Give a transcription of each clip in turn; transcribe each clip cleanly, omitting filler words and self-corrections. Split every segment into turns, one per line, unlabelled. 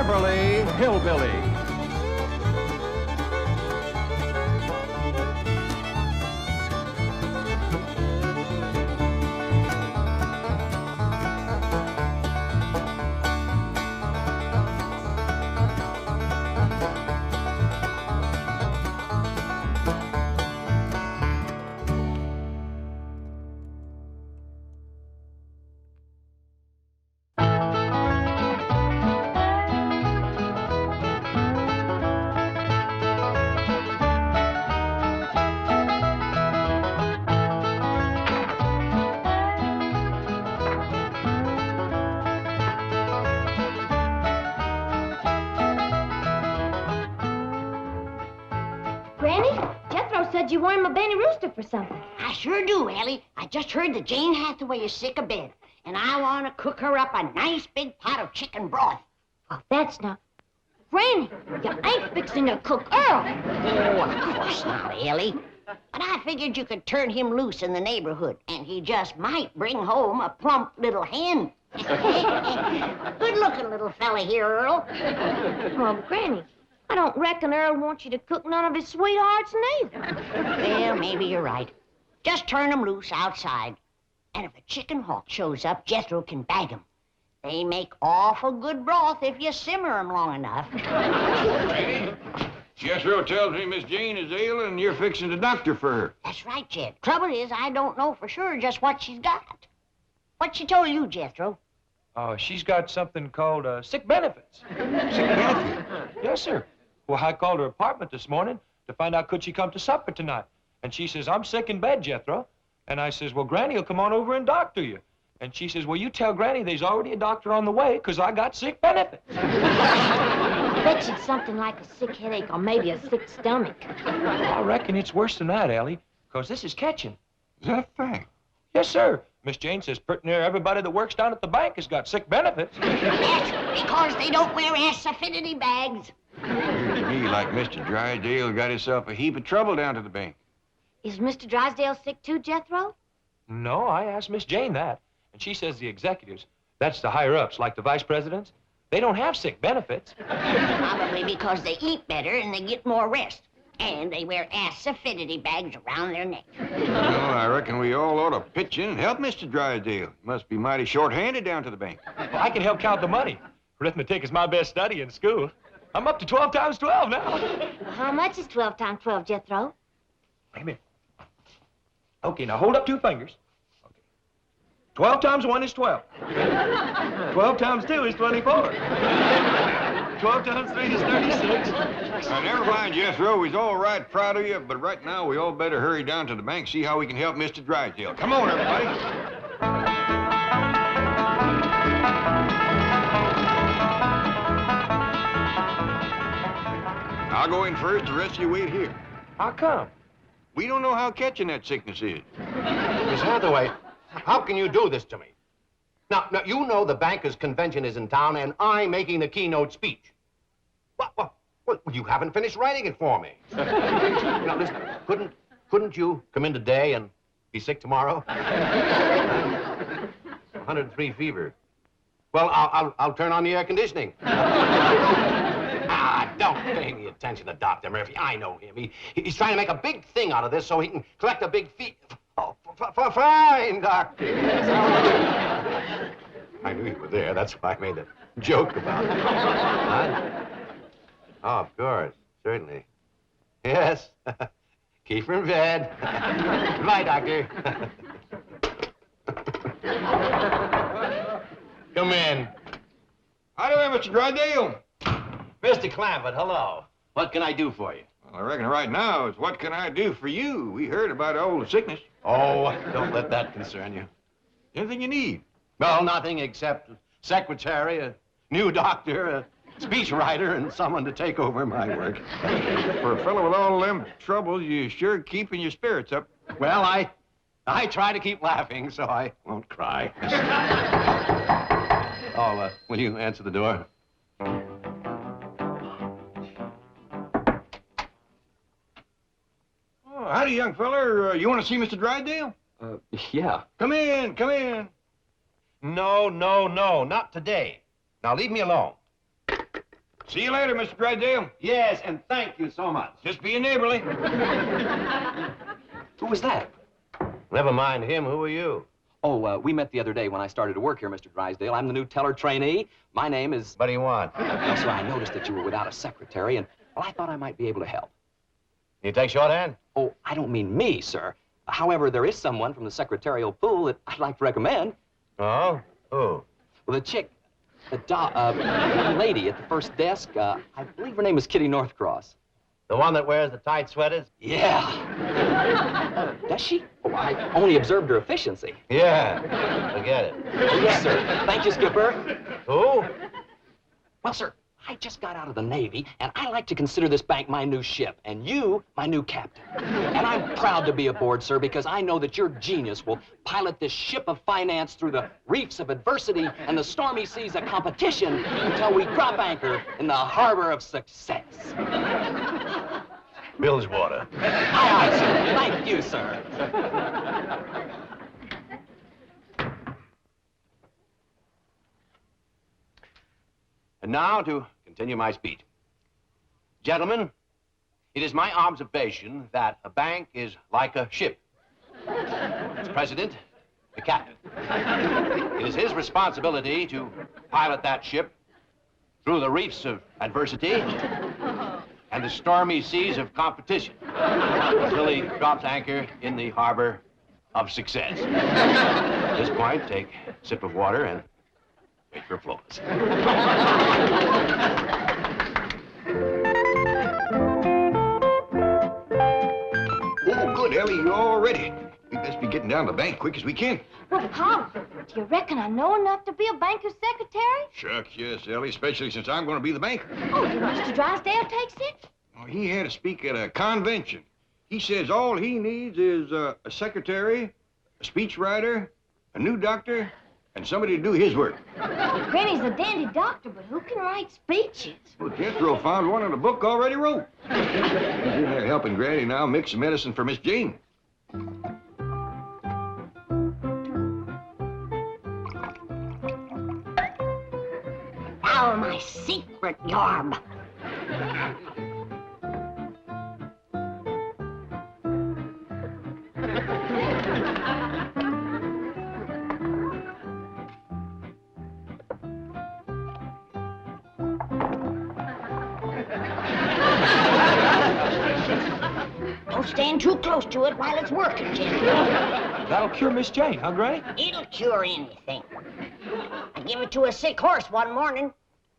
Beverly Hillbillies.
You want him a Benny Rooster for something.
I sure do, Elly. I just heard that Jane Hathaway is sick of bed, and I want to cook her up a nice big pot of chicken broth.
Oh, that's not... Granny, you ain't fixing to cook Earl.
Oh, of course not, Elly. But I figured you could turn him loose in the neighborhood, and he just might bring home a plump little hen. Good-looking little fella here, Earl.
Oh, Granny, I don't reckon Earl wants you to cook none of his sweethearts neither.
Well, maybe you're right. Just turn him loose outside. And if a chicken hawk shows up, Jethro can bag him. They make awful good broth if you simmer them long enough.
Hey, Jethro tells me Miss Jane is ill and you're fixing the doctor for her.
That's right, Jed. Trouble is, I don't know for sure just what she's got. What she told you, Jethro?
Oh, she's got something called sick benefits.
Sick benefit?
Yes, sir. Well, I called her apartment this morning to find out could she come to supper tonight. And she says, I'm sick in bed, Jethro. And I says, well, Granny will come on over and doctor you. And she says, well, you tell Granny there's already a doctor on the way because I got sick benefits.
I bet you it's something like a sick headache or maybe a sick stomach.
I reckon it's worse than that, Elly, because this is catching.
Is that a fact?
Yes, sir. Miss Jane says pretty near everybody that works down at the bank has got sick benefits.
That's because they don't wear ass-affinity bags.
Appears to me like Mr. Drysdale got himself a heap of trouble down to the bank.
Is Mr. Drysdale sick too, Jethro?
No, I asked Miss Jane that. And she says the executives, that's the higher-ups, like the vice presidents, they don't have sick benefits.
Probably because they eat better and they get more rest. And they wear ass-affinity bags around their neck.
Well, I reckon we all ought to pitch in and help Mr. Drysdale. He must be mighty short-handed down to the bank.
Well, I can help count the money. Arithmetic is my best study in school. I'm up to 12 times 12 now.
Well, how much is 12 times 12, Jethro?
Wait a minute. Okay, now hold up 2 fingers. Okay. 12 times 1 is 12. 12 times 2 is 24. 12 times 3 is 36.
Never mind, Jethro. We's all right proud of you, but right now we all better hurry down to the bank, see how we can help Mr. Drysdale. Come on, everybody. I'll go in first. The rest of you wait here.
How come?
We don't know how catching that sickness is.
Miss Hathaway, how can you do this to me? Now, you know the bankers' convention is in town, and I'm making the keynote speech. Well, you haven't finished writing it for me. Now, listen, couldn't you come in today and be sick tomorrow? 103 fever. Well, I'll turn on the air conditioning. Don't pay any attention to Dr. Murphy. I know him. He's trying to make a big thing out of this so he can collect a big fee. Oh, fine, Doctor. I knew you were there. That's why I made a joke about it. Huh? Oh, of course. Certainly. Yes. Keep her in bed. Goodbye, Doctor. Come in.
How do I, Mr. Drysdale?
Mr. Clampett, hello. What can I do for you?
Well, I reckon right now it's what can I do for you? We heard about all the sickness.
Oh, don't let that concern you.
Anything you need.
Well, nothing except a secretary, a new doctor, a speechwriter, and someone to take over my work.
For a fellow with all them troubles, you sure keeping your spirits up.
Well, I try to keep laughing so I won't cry. Oh, will you answer the door?
Howdy, young feller. You want to see Mr. Drysdale?
Yeah.
Come in, come in.
No, not today. Now, leave me alone.
See you later, Mr. Drysdale.
Yes, and thank you so much.
Just being neighborly.
Who was that?
Never mind him. Who are you?
Oh, we met the other day when I started to work here, Mr. Drysdale. I'm the new teller trainee. My name is...
What do you want?
Well, sir, I noticed that you were without a secretary, and well, I thought I might be able to help.
You take shorthand?
Oh, I don't mean me, sir. However, there is someone from the secretarial pool that I'd like to recommend.
Oh? Who?
Well, the chick, the young lady at the first desk, I believe her name is Kitty Northcross.
The one that wears the tight sweaters?
Yeah. Does she? Oh, I only observed her efficiency.
Yeah. Forget it.
Oh, yes, sir. Thank you, Skipper.
Who?
Well, sir, I just got out of the Navy, and I like to consider this bank my new ship, and you my new captain. And I'm proud to be aboard, sir, because I know that your genius will pilot this ship of finance through the reefs of adversity and the stormy seas of competition until we drop anchor in the harbor of success.
Bilgewater.
Aye, aye, sir. Thank you, sir.
And now to continue my speech. Gentlemen, it is my observation that a bank is like a ship. Its president, the captain. It is his responsibility to pilot that ship through the reefs of adversity and the stormy seas of competition until he drops anchor in the harbor of success. At this point, take a sip of water and wait for applause.
Oh, good, Elly, you're all ready. We best be getting down to the bank quick as we can.
Well, Pop, do you reckon I know enough to be a banker's secretary?
Shucks, yes, Elly, especially since I'm going to be the banker.
Oh, did Mr. Drysdale take sick?
Oh, he had to speak at a convention. He says all he needs is a secretary, a speechwriter, a new doctor, and somebody to do his work.
Granny's a dandy doctor, but who can write speeches?
Well, Jethro found one in a book already wrote. He's in there helping Granny now mix some medicine for Miss Jane.
Now my secret yarb. Don't stand too close to it while it's working, Jethro.
That'll cure Miss Jane, huh, Granny?
It'll cure anything. I gave it to a sick horse one morning.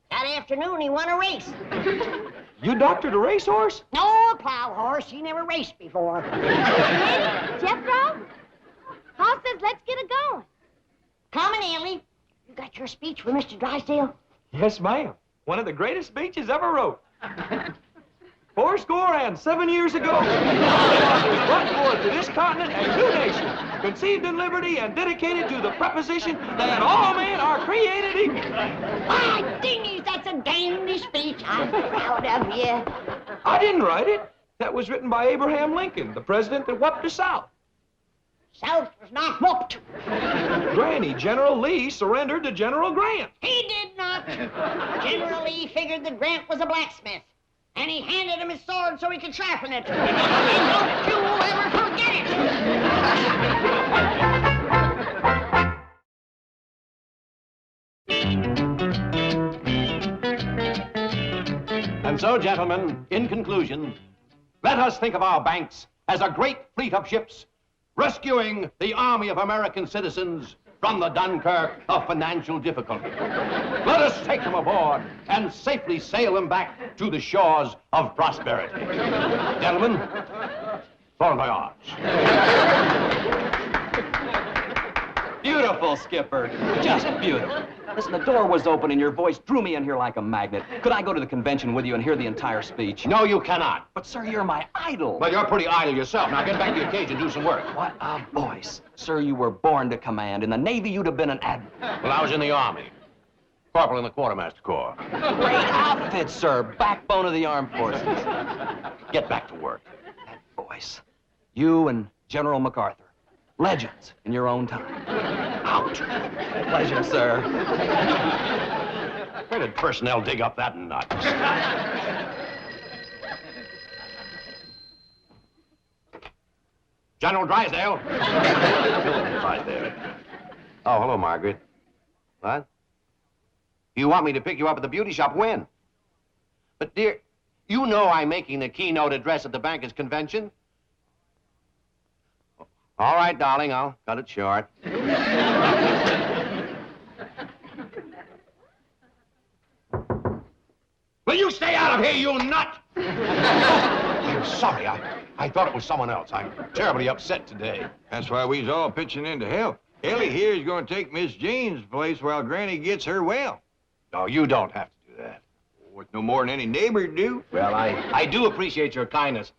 That afternoon, he won a race.
You doctored a racehorse?
No, a plow horse. He never raced before.
Jethro? Pa says let's get it going.
Come on, Elly. You got your speech for Mr. Drysdale?
Yes, ma'am. One of the greatest speeches ever wrote. 7 years ago, was brought forth to this continent a new nation, conceived in liberty and dedicated to the proposition that all men are created equal.
My dingies, that's a dandy speech. I'm proud of you.
I didn't write it. That was written by Abraham Lincoln, the president that whooped the South.
South was not whooped.
Granny, General Lee surrendered to General Grant.
He did not. General Lee figured that Grant was a blacksmith. And he handed him his sword so he could sharpen it. And don't you ever forget it!
And so, gentlemen, in conclusion, let us think of our banks as a great fleet of ships rescuing the army of American citizens from the Dunkirk of financial difficulty. Let us take them aboard and safely sail them back to the shores of prosperity. Gentlemen, bon voyage.
Beautiful, Skipper. Just beautiful. Listen, the door was open and your voice drew me in here like a magnet. Could I go to the convention with you and hear the entire speech?
No, you cannot.
But, sir, you're my idol.
Well, you're pretty idle yourself. Now get back to your cage and do some work.
What a voice. Sir, you were born to command. In the Navy, you'd have been an admiral.
Well, I was in the Army. Corporal in the Quartermaster Corps.
Great outfit, sir. Backbone of the armed forces.
Get back to work.
That voice. You and General MacArthur. Legends in your own time. Out. Pleasure, sir.
Where did personnel dig up that nut? General Drysdale. Drysdale. Oh, hello, Margaret. What? You want me to pick you up at the beauty shop when? But, dear, you know I'm making the keynote address at the bankers' convention. All right, darling, I'll cut it short. Will you stay out of here, you nut? I'm sorry. I thought it was someone else. I'm terribly upset today.
That's why we's all pitching in to help. Elly here is going to take Miss Jane's place while Granny gets her well.
No, you don't have to do that.
Oh, it's no more than any neighbor do.
Well, I do appreciate your kindness.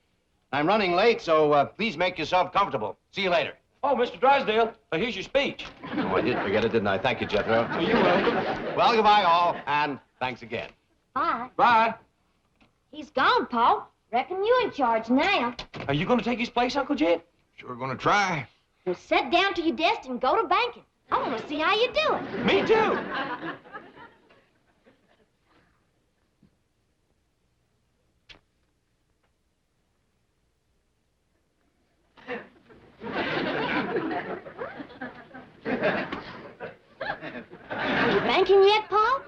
I'm running late, so please make yourself comfortable. See you later.
Oh, Mr. Drysdale, here's your speech.
Oh, I did forget it, didn't I? Thank you, Jethro.
Oh, you're welcome.
Well, goodbye, all, and thanks again.
Bye.
Bye.
He's gone, Pa. Reckon you in charge now.
Are you going to take his place, Uncle Jed?
Sure gonna try.
Well, sit down to your desk and go to banking. I want to see how you do it.
Me too.
Are you banking yet, Pa?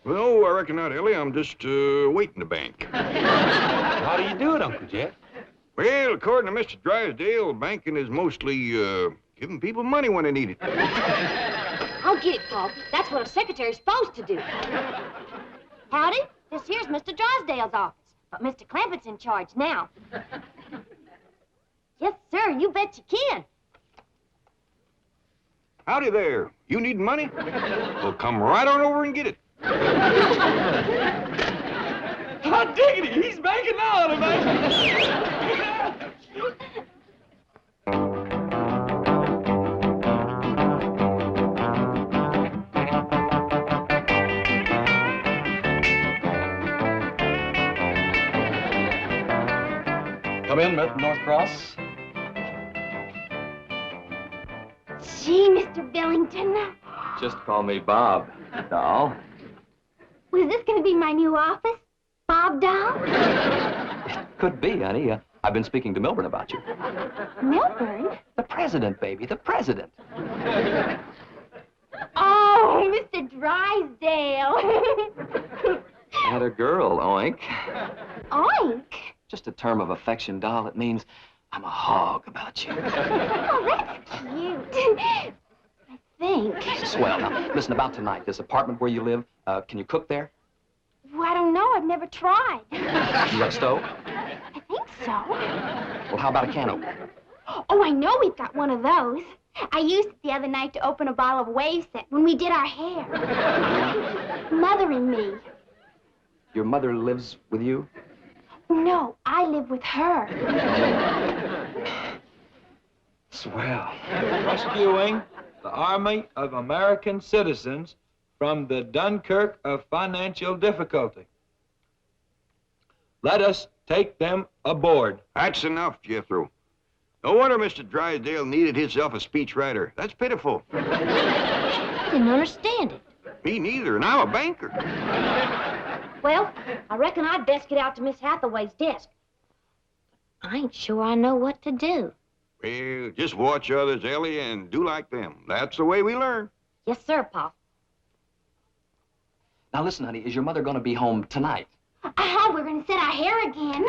Well, I reckon not, Elly. I'm just waiting to bank.
How do you do it, Uncle Jed?
Well, according to Mr. Drysdale, banking is mostly giving people money when they need it.
I'll get it, Pa. That's what a secretary's supposed to do. Howdy. This here's Mr. Drysdale's office, but Mr. Clampett's in charge now. Yes, sir. You bet you can.
Howdy there. You need money? Well, come right on over and get it.
Hot diggity, he's banking now, man.
Come in, North Cross.
Gee, Mr. Billington.
Just call me Bob, doll.
Was this going to be my new office? Bob Doll?
Could be, honey. I've been speaking to Milburn about you.
Milburn?
The president, baby, the president.
Oh, Mr. Drysdale.
Had a girl, oink.
Oink?
Just a term of affection, doll. It means I'm a hog about you.
Oh, that's cute. I think.
Swell. Now, listen, about tonight, this apartment where you live, can you cook there?
Well, I don't know. I've never tried.
You got a stove?
I think so.
Well, how about a can opener?
Oh, I know we've got one of those. I used it the other night to open a bottle of wave set when we did our hair. Mother and me.
Your mother lives with you?
No, I live with her.
Swell.
Rescuing the Army of American citizens from the Dunkirk of financial difficulty. Let us take them aboard.
That's enough, Jethro. No wonder Mr. Drysdale needed himself a speechwriter. That's pitiful.
I didn't understand it.
Me neither, and I'm a banker.
Well, I reckon I'd best get out to Miss Hathaway's desk. I ain't sure I know what to do.
Well, just watch others, Elly, and do like them. That's the way we learn.
Yes, sir, Pa.
Now, listen, honey, is your mother going to be home tonight?
Aha, we're going to set our hair again.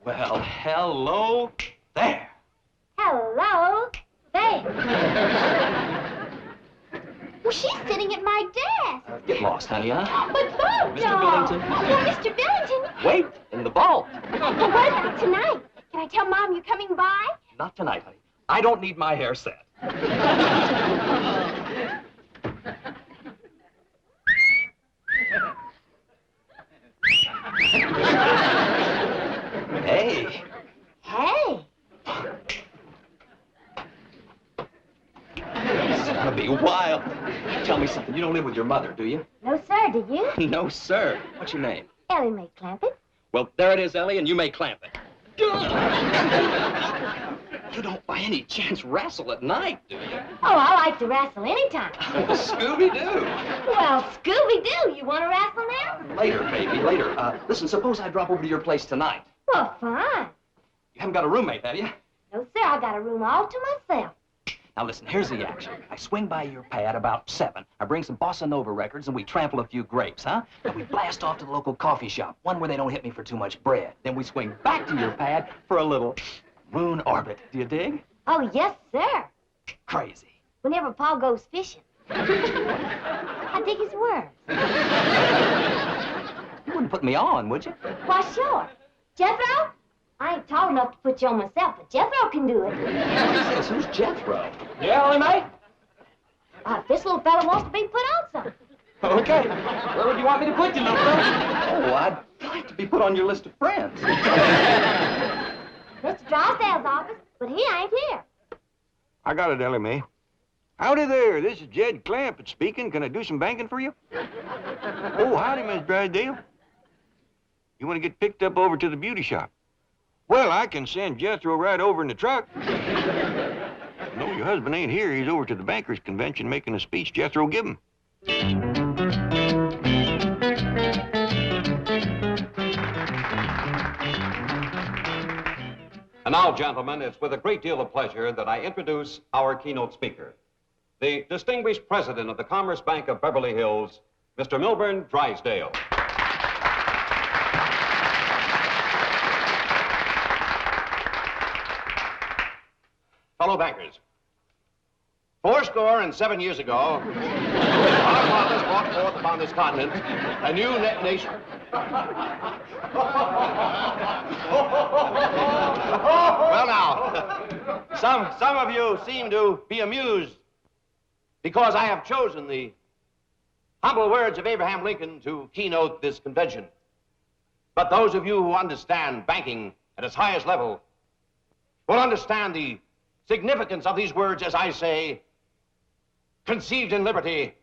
Well, hello there.
Hello there. Well, she's sitting at my desk.
Get lost, honey, huh?
But Bob,
Mr. Billington.
Oh, Mr. Billington.
Wait, in the vault.
Well, what about tonight? Can I tell Mom you're coming by?
Not tonight, honey. I don't need my hair set. Hey.
Hey.
This is gonna be wild. Tell me something. You don't live with your mother, do you?
No, sir, do you?
No, sir. What's your name?
Elly Mae Clampett.
Well, there it is, Elly, and you may clamp it. You don't by any chance wrestle at night, do you?
Oh, I like to wrestle anytime.
Oh, Scooby-Doo.
Well, Scooby-Doo, you want to wrestle now?
Later, baby, later. Listen, suppose I drop over to your place tonight.
Well, fine.
You haven't got a roommate, have you?
No, sir, I got a room all to myself.
Now, listen, here's the action. I swing by your pad about 7. I bring some bossa nova records, and we trample a few grapes, huh? Then we blast off to the local coffee shop, one where they don't hit me for too much bread. Then we swing back to your pad for a little moon orbit. Do you dig?
Oh, yes, sir.
Crazy.
Whenever Paul goes fishing. I dig his words.
You wouldn't put me on, would you?
Why, sure. Jethro? I ain't tall enough to put you on myself, but Jethro can do it.
What's this? Who's Jethro?
Yeah, Elly, mate?
If this little fella wants to be put on some.
Okay. Where would you want me to put you, little fella?
Oh, I'd like to be put on your list of friends.
Mr. Drysdale's office, but he ain't here.
I got it, Elly Mae. Howdy there. This is Jed Clampett speaking. Can I do some banking for you? Oh, howdy, Miss Drysdale. You want to get picked up over to the beauty shop? Well, I can send Jethro right over in the truck. No, your husband ain't here. He's over to the bankers' convention making a speech Jethro give him.
And now, gentlemen, it's with a great deal of pleasure that I introduce our keynote speaker, the distinguished president of the Commerce Bank of Beverly Hills, Mr. Milburn Drysdale.
Fellow bankers, 407 years ago, our fathers brought forth upon this continent a new nation. Well, now, some of you seem to be amused because I have chosen the humble words of Abraham Lincoln to keynote this convention. But those of you who understand banking at its highest level will understand the significance of these words as I say, conceived in liberty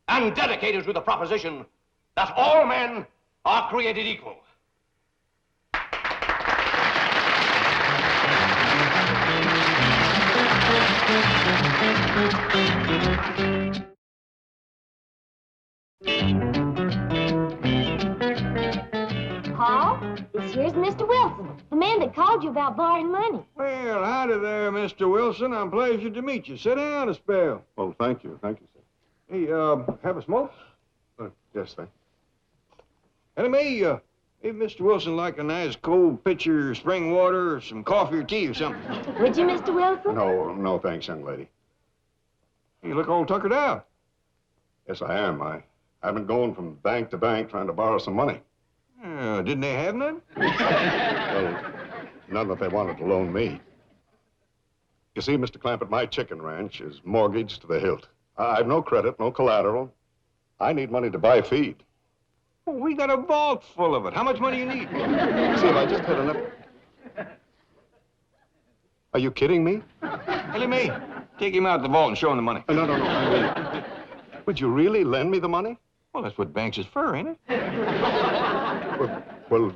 and dedicated to the proposition that all men are created equal.
Paul, this here's Mr. Wilson, the man that called you about borrowing money.
Well, howdy there, Mr. Wilson. I'm pleased to meet you. Sit down a spell.
Oh, thank you, sir.
Hey, have a smoke?
Yes, sir.
Elly Mae, hey, Mr. Wilson, like a nice cold pitcher of spring water or some coffee or tea or something.
Would you, Mr. Wilson?
No, thanks, young lady.
You look all tuckered out.
Yes, I am. I've been going from bank to bank trying to borrow some money.
Didn't they have none?
Well, none that they wanted to loan me. You see, Mr. Clampett, my chicken ranch is mortgaged to the hilt. I've no credit, no collateral. I need money to buy feed.
Oh, we got a vault full of it. How much money you need?
See, if I just had enough... Are you kidding me?
Elly Mae, take him out the vault and show him the money.
No. I mean, would you really lend me the money?
Well, that's what banks is for, ain't it?
Well,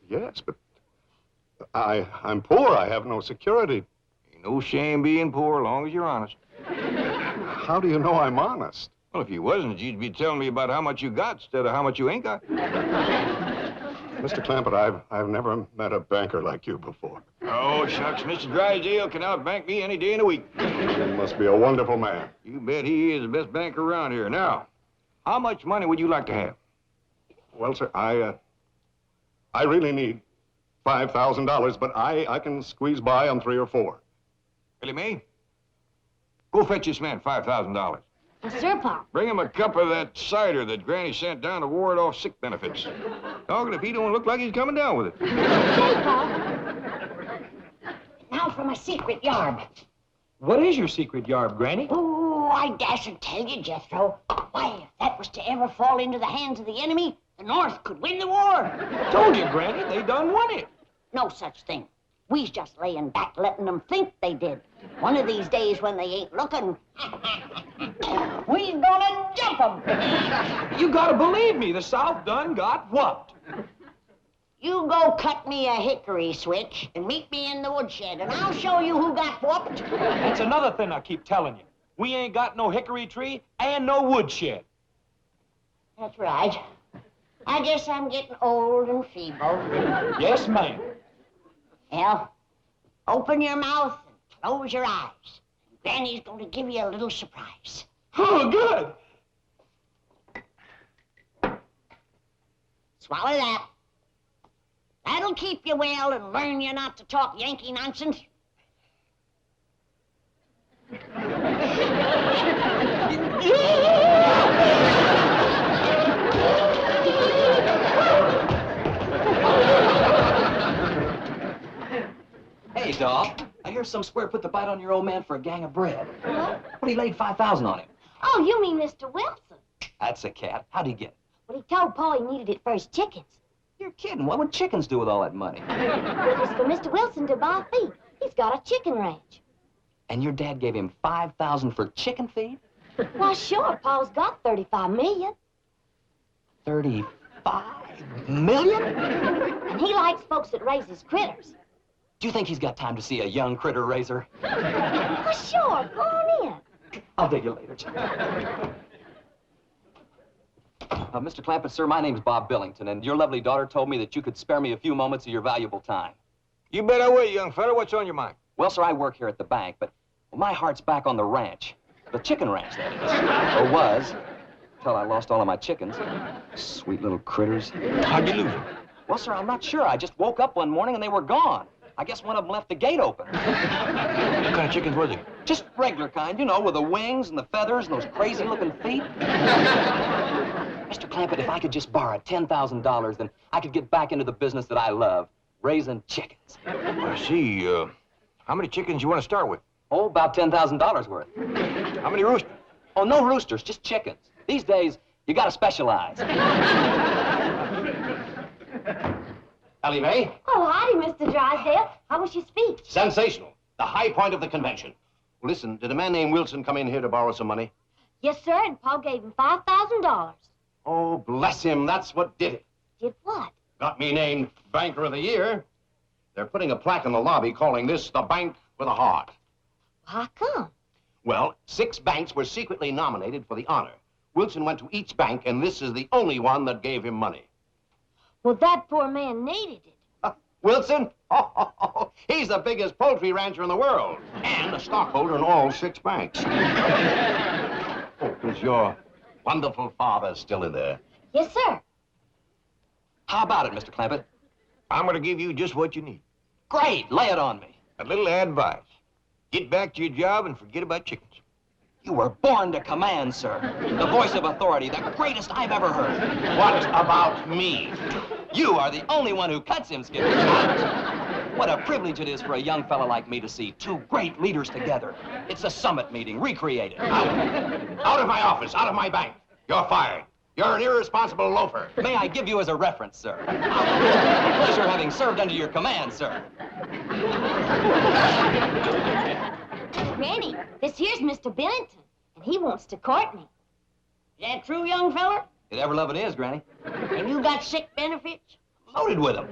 yes, but I'm poor. I have no security.
Ain't no shame being poor as long as you're honest.
How do you know I'm honest?
Well, if you wasn't, you'd be telling me about how much you got instead of how much you ain't got.
Mr. Clampett, I've never met a banker like you before.
Oh, shucks, Mr. Drysdale can outbank me any day in the week.
He must be a wonderful man.
You bet he is the best banker around here. Now, how much money would you like to have?
Well, sir, I really need $5,000, but I can squeeze by on 3 or 4.
Elly Mae, go fetch this man $5,000.
Yes, sir, Paul.
Bring him a cup of that cider that Granny sent down to ward off sick benefits. Doggone if he don't look like he's coming down with it.
Okay, Paul.
Now for my secret yarb.
What is your secret yarb, Granny?
Oh, I dasn't tell you, Jethro. Why, if that was to ever fall into the hands of the enemy, the North could win the war.
Told you, Granny, they done won it.
No such thing. We's just laying back, letting them think they did. One of these days when they ain't looking, we's gonna jump them.
You gotta believe me, the South done got whooped.
You go cut me a hickory switch and meet me in the woodshed, and I'll show you who got whooped.
That's another thing I keep telling you. We ain't got no hickory tree and no woodshed.
That's right. I guess I'm getting old and feeble.
Yes, ma'am.
Well, open your mouth and close your eyes. Granny's going to give you a little surprise.
Oh, good.
Swallow that. That'll keep you well and learn you not to talk Yankee nonsense.
Hey, Doc. I hear some square put the bite on your old man for a gang of bread.
What?
But he laid $5,000 on him.
Oh, you mean Mr. Wilson?
That's a cat. How'd he get it?
Well, he told Pa he needed it for his chickens.
You're kidding. What would chickens do with all that money?
It was for Mr. Wilson to buy feed. He's got a chicken ranch.
And your dad gave him $5,000 for chicken feed?
Why, sure, Pa's got $35 million.
$35 million?
And he likes folks that raises critters.
Do you think he's got time to see a young critter raiser?
Why, sure, go on in.
I'll dig you later, Jim. Mr. Clampett, sir, my name's Bob Billington, and your lovely daughter told me that you could spare me a few moments of your valuable time.
You bet I will, young fella. What's on your mind?
Well, sir, I work here at the bank, but my heart's back on the ranch. The chicken ranch, that is. Or was, till I lost all of my chickens. Sweet little critters.
How'd you lose them?
Well, sir, I'm not sure. I just woke up one morning and they were gone. I guess one of them left the gate open.
What kind of chickens were they?
Just regular kind, you know, with the wings and the feathers and those crazy-looking feet. Mr. Clampett, if I could just borrow $10,000, then I could get back into the business that I love, raising chickens.
I see. How many chickens you want to start with?
Oh, about $10,000 worth.
How many roosters?
Oh, no roosters, just chickens. These days, you gotta specialize.
Elly May?
Oh, howdy, Mr. Drysdale. How was your speech?
Sensational. The high point of the convention. Listen, did a man named Wilson come in here to borrow some money?
Yes, sir, and Pa gave him $5,000.
Oh, bless him. That's what did it.
Did what?
Got me named Banker of the Year. They're putting a plaque in the lobby calling this the Bank with a Heart.
How come?
Well, 6 banks were secretly nominated for the honor. Wilson went to each bank, and this is the only one that gave him money.
Well, that poor man needed it.
Wilson? Oh, he's the biggest poultry rancher in the world, and a stockholder in all 6 banks. Oh, is your wonderful father still in there?
Yes, sir.
How about it, Mr. Clampett?
I'm going to give you just what you need.
Great, lay it on me.
A little advice. Get back to your job and forget about chickens.
You were born to command, sir. The voice of authority, the greatest I've ever heard.
What about me?
You are the only one who cuts him, Skipper. What a privilege it is for a young fella like me to see 2 great leaders together. It's a summit meeting, recreated.
Out of my office, out of my bank. You're fired. You're an irresponsible loafer.
May I give you as a reference, sir? Pleasure having served under your command, sir.
Granny, this here's Mr. Billington, and he wants to court me.
Is that true, young feller?
You'd ever love it is, Granny.
And you got sick benefits?
Loaded with them.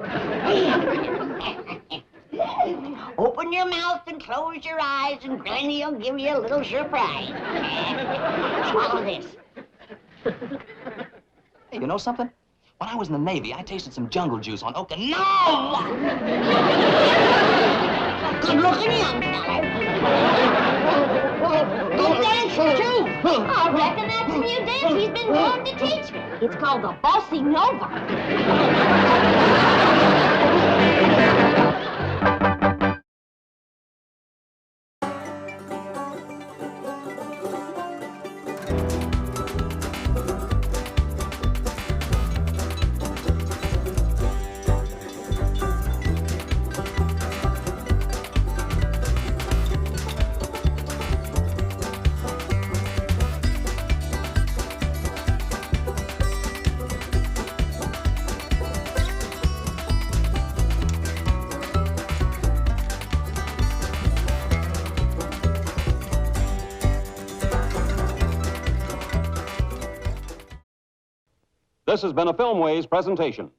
Open your mouth and close your eyes, and Granny will give you a little surprise. Swallow this.
Hey, you know something? When I was in the Navy, I tasted some jungle juice on Okinawa.
Good-looking young feller. Good dancer, too.
I reckon that's a new dance he's been wanting to teach me. It's called the Bossy Nova.
This has been a Filmways presentation.